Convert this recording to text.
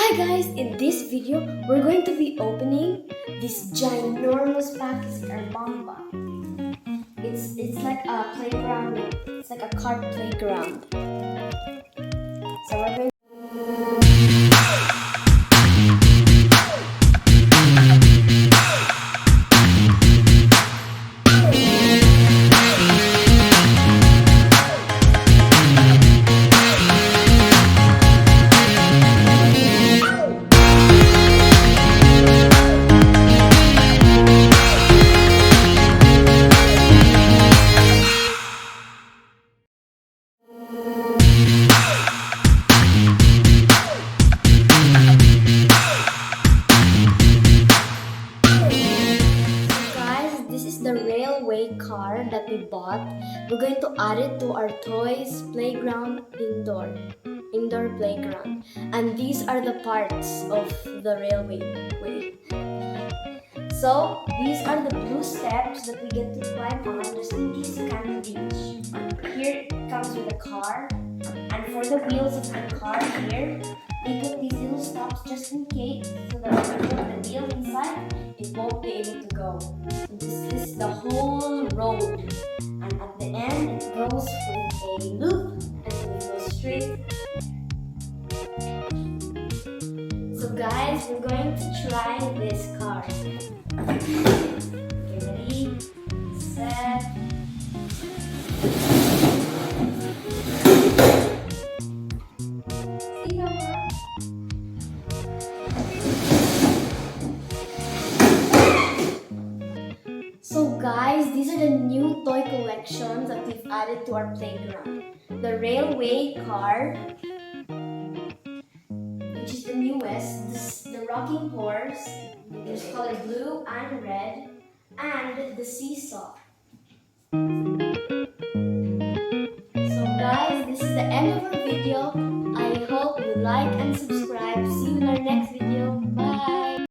Hi guys, in this video, we're going to be opening this ginormous package Bomba. It's like a playground, it's like a cart playground. So we're going Guys, this is the railway car that we bought. We're going to add it to our toys playground indoor playground. And these are the parts of the railway way. So these are the blue steps that we get to climb on just in case you can't reach. Here it comes with a car, and for the wheels of the car here, we put these little stops just in case, so that when we put the wheel inside, it won't be able to go. So this is the whole road, and at the end it goes with a loop and it goes straight. So guys, we're going to try this car. Okay, ready, set. So guys, these are the new toy collections that we've added to our playground. The railway car, which is the newest, the rocking horse, there's color blue and red, and the seesaw. So guys, this is the end of our video. I hope you like and subscribe. See you in our next video.